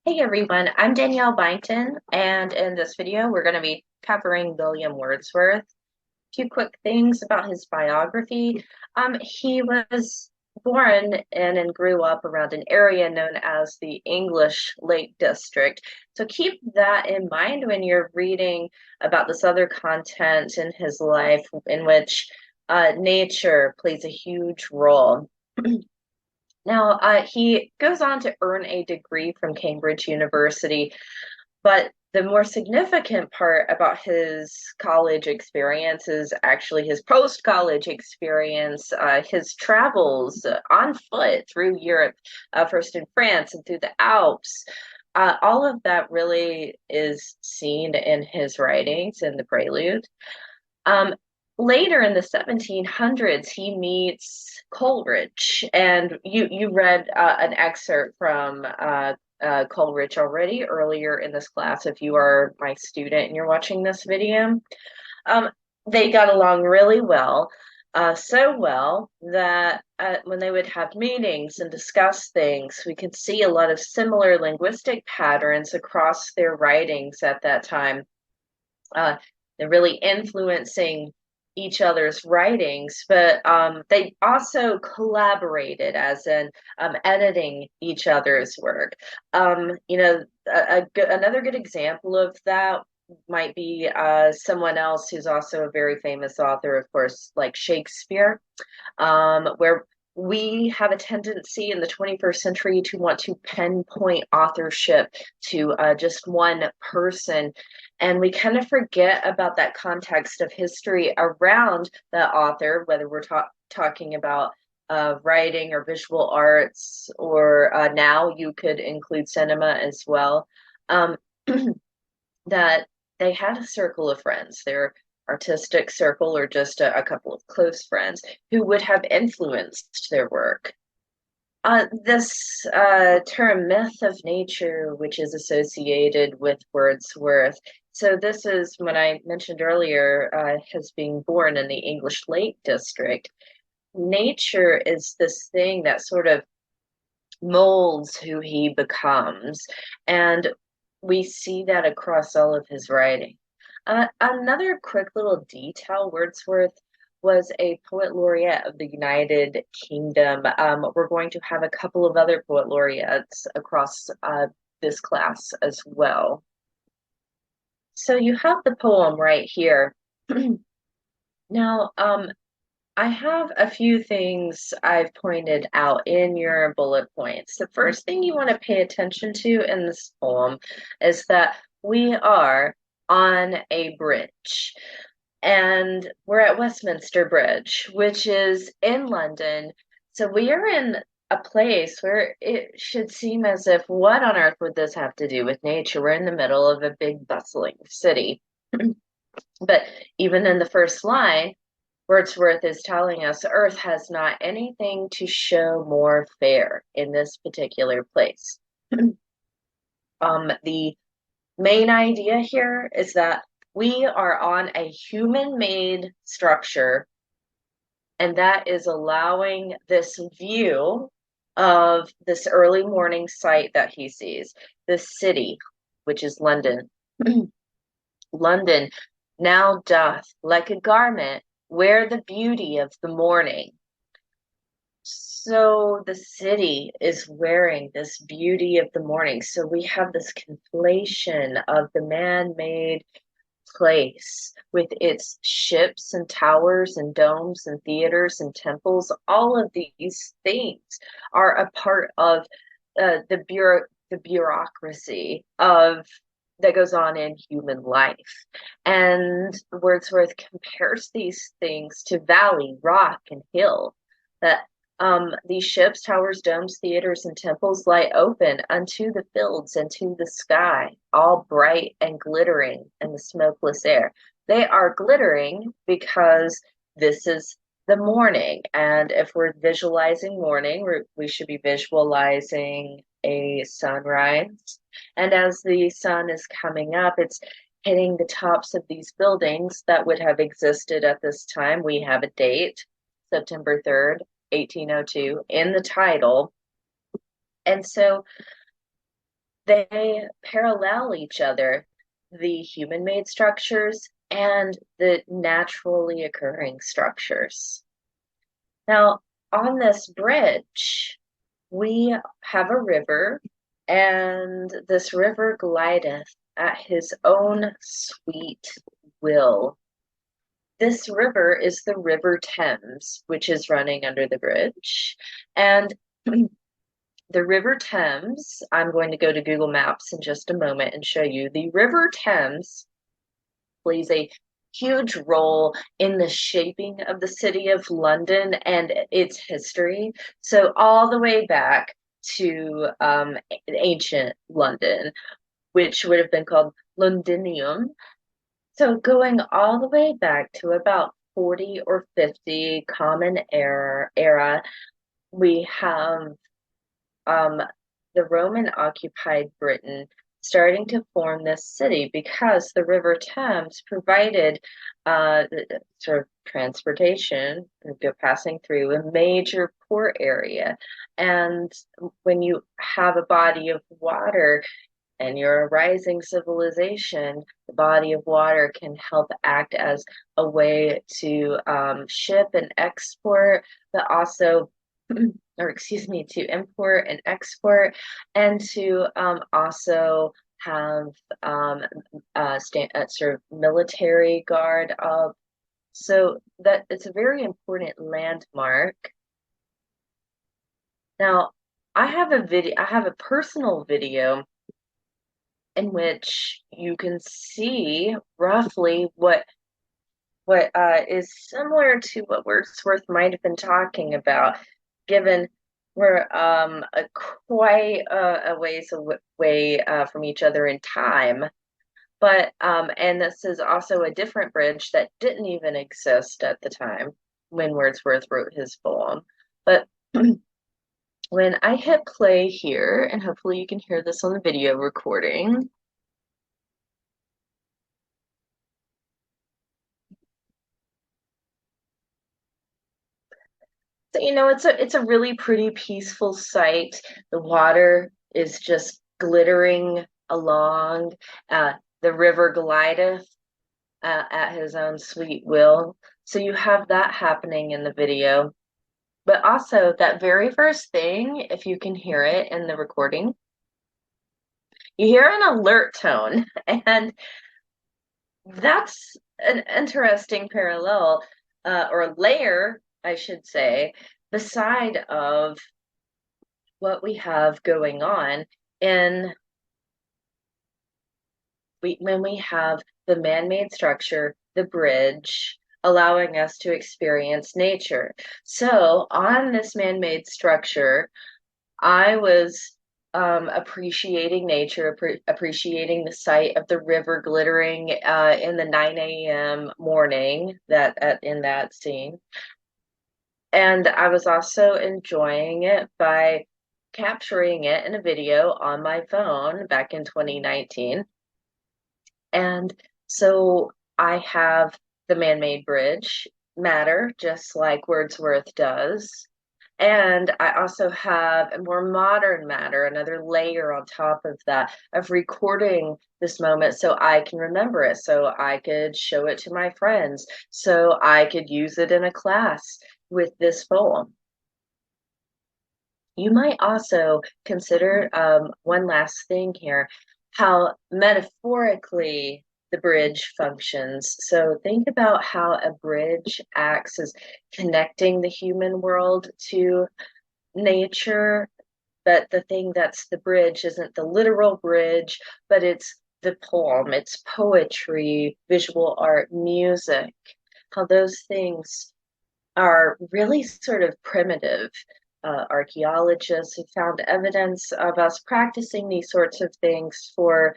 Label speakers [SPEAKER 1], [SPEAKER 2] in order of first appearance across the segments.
[SPEAKER 1] Hey everyone, I'm Danielle Byington, and in this video, we're going to be covering William Wordsworth. A few quick things about his biography. He was born in and grew up around an area known as the English Lake District. So keep that in mind when you're reading about this other content in his life in which nature plays a huge role. Now, he goes on to earn a degree from Cambridge University, but the more significant part about his college experience is actually his post-college experience, his travels on foot through Europe, first in France and through the Alps. All of that really is seen in his writings in the Prelude. Um, Later in the 1700s, he meets Coleridge, and you read an excerpt from Coleridge already earlier in this class. If you are my student and you're watching this video, um, they got along really well, so well that when they would have meetings and discuss things, we could see a lot of similar linguistic patterns across their writings at that time. Uh, they're really influencing each other's writings, but they also collaborated, as in editing each other's work. Another good example of that might be someone else who's also a very famous author, of course, like Shakespeare, where we have a tendency in the 21st century to want to pinpoint authorship to just one person. And we kind of forget about that context of history around the author, whether we're talking about writing or visual arts, or now you could include cinema as well. Um, that they had a circle of friends, their artistic circle, or just a couple of close friends who would have influenced their work. This term myth of nature, which is associated with Wordsworth. So, this is when I mentioned earlier, his being born in the English Lake District. Nature is this thing that sort of molds who he becomes. And we see that across all of his writing. Another quick little detail, Wordsworth was a poet laureate of the United Kingdom. We're going to have a couple of other poet laureates across this class as well. So you have the poem right here. Now, I have a few things I've pointed out in your bullet points. The first thing you want to pay attention to in this poem is that we are on a bridge, and we're at Westminster Bridge, which is in London. So we are in a place where it should seem as if, what on earth would this have to do with nature? We're in the middle of a big bustling city. But even in the first line, Wordsworth is telling us Earth has not anything to show more fair in this particular place. The main idea here is that we are on a human-made structure, and that is allowing this view of this early morning sight that he sees, the city, which is London. London now doth, like a garment, wear the beauty of the morning. So the city is wearing this beauty of the morning. So we have this conflation of the man-made place with its ships and towers and domes and theaters and temples. All of these things are a part of the bureaucracy of that goes on in human life. And Wordsworth compares these things to valley, rock, and hill, that these ships, towers, domes, theaters, and temples lie open unto the fields and to the sky, all bright and glittering in the smokeless air. They are glittering because this is the morning. And if we're visualizing morning, we should be visualizing a sunrise. And as the sun is coming up, it's hitting the tops of these buildings that would have existed at this time. We have a date, September 3rd, 1802, in the title. And so they parallel each other, the human-made structures and the naturally occurring structures. Now, on this bridge, we have a river, and this river glideth at his own sweet will. This river is the River Thames, which is running under the bridge. And the River Thames, I'm going to go to Google Maps in just a moment and show you. The River Thames plays a huge role in the shaping of the city of London and its history. So all the way back to ancient London, which would have been called Londinium. So going all the way back to about 40 or 50 Common Era, we have um, the Roman occupied Britain starting to form this city because the River Thames provided sort of transportation, passing through a major port area. And when you have a body of water and you're a rising civilization, the body of water can help act as a way to ship and export, but also or excuse me, to import and export, and to also have sort of military guard up. So that it's a very important landmark. Now, I have a personal video in which you can see roughly what is similar to what Wordsworth might have been talking about, given we're quite a ways away from each other in time. But and this is also a different bridge that didn't even exist at the time when Wordsworth wrote his poem. But when I hit play here, and hopefully you can hear this on the video recording. So, it's a really pretty peaceful sight. The water is just glittering along. The river glideth at his own sweet will. So you have that happening in the video. But also that very first thing, if you can hear it in the recording, you hear an alert tone. And that's an interesting parallel, or layer, I should say, beside of what we have going on in when we have the man-made structure, the bridge, allowing us to experience nature. So on this man-made structure, I was appreciating nature, appreciating the sight of the river glittering in the 9 a.m. morning in that scene. And I was also enjoying it by capturing it in a video on my phone back in 2019. And so I have the man-made bridge matter, just like Wordsworth does. And I also have a more modern matter, another layer on top of that, of recording this moment so I can remember it, so I could show it to my friends, so I could use it in a class with this poem. You might also consider one last thing here, how metaphorically the bridge functions. So think about how a bridge acts as connecting the human world to nature, but the thing that's the bridge isn't the literal bridge, but it's the poem, it's poetry, visual art, music, how those things are really sort of primitive. Archaeologists have found evidence of us practicing these sorts of things for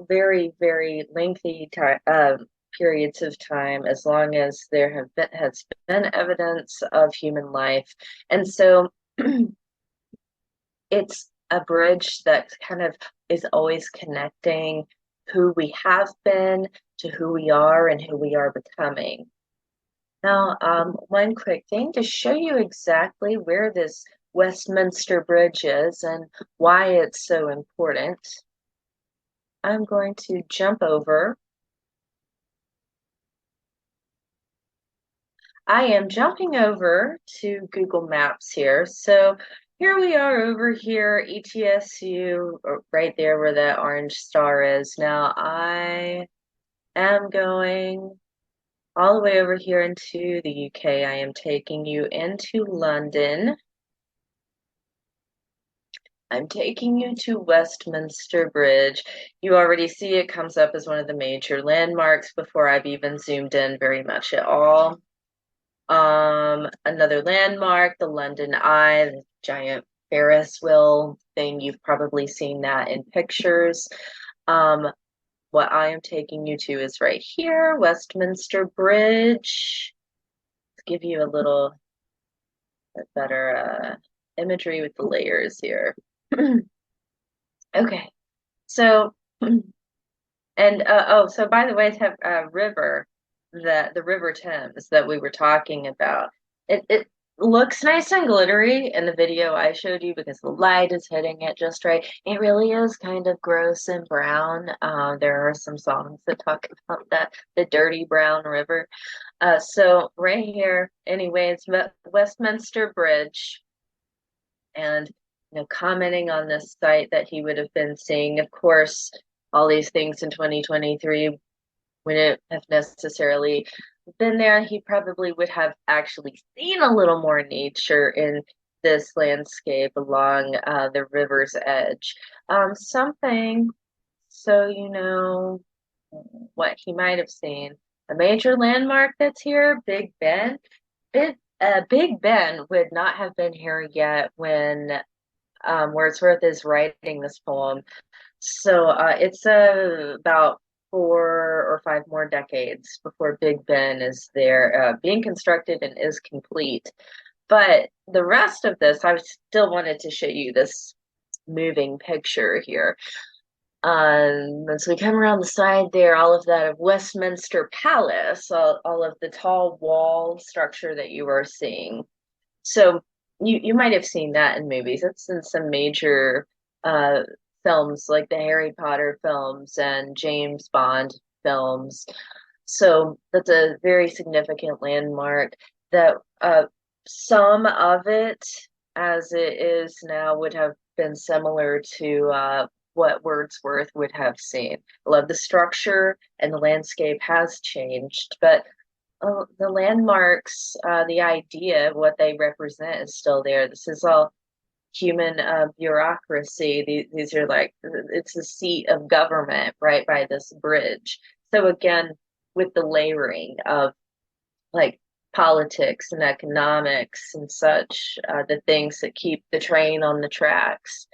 [SPEAKER 1] very, very lengthy periods of time, as long as there has been evidence of human life. And so it's a bridge that kind of is always connecting who we have been to who we are and who we are becoming. Now, one quick thing to show you exactly where this Westminster Bridge is and why it's so important, I'm going to jump over. I am jumping over to Google Maps here. So here we are over here, ETSU, right there where that orange star is. Now I am going all the way over here into the UK. I am taking you into London. I'm taking you to Westminster Bridge. You already see it comes up as one of the major landmarks before I've even zoomed in very much at all. Another landmark, the London Eye, the giant Ferris wheel thing. You've probably seen that in pictures. What I am taking you to is right here, Westminster Bridge. To give you a little better imagery with the layers here. Okay, so so by the way, to have river, the River Thames that we were talking about, it looks nice and glittery in the video I showed you because the light is hitting it just right. It really is kind of gross and brown. There are some songs that talk about that, the dirty brown river. So right here, anyways, Westminster Bridge, and commenting on this site that he would have been seeing. Of course, all these things in 2023 wouldn't have necessarily been there. He probably would have actually seen a little more nature in this landscape along the river's edge. Something so you know what he might have seen. A major landmark that's here, Big Ben. Big Ben would not have been here yet when Wordsworth is writing this poem. So it's about 4 or 5 more decades before Big Ben is there, being constructed and is complete. But the rest of this, I still wanted to show you this moving picture here. And so we come around the side there, all of that of Westminster Palace, all of the tall wall structure that you are seeing. So you might have seen that in movies. It's in some major films like the Harry Potter films and James Bond films. So that's a very significant landmark that some of it, as it is now, would have been similar to what Wordsworth would have seen. I love the structure and the landscape has changed, but the landmarks, the idea of what they represent is still there. This is all human bureaucracy. These are like, it's the seat of government right by this bridge. So again, with the layering of like politics and economics and such, the things that keep the train on the tracks,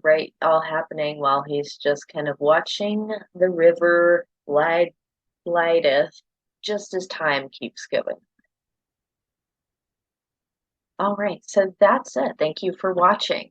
[SPEAKER 1] right, all happening while he's just kind of watching the river glideth just as time keeps going. All right, so that's it. Thank you for watching.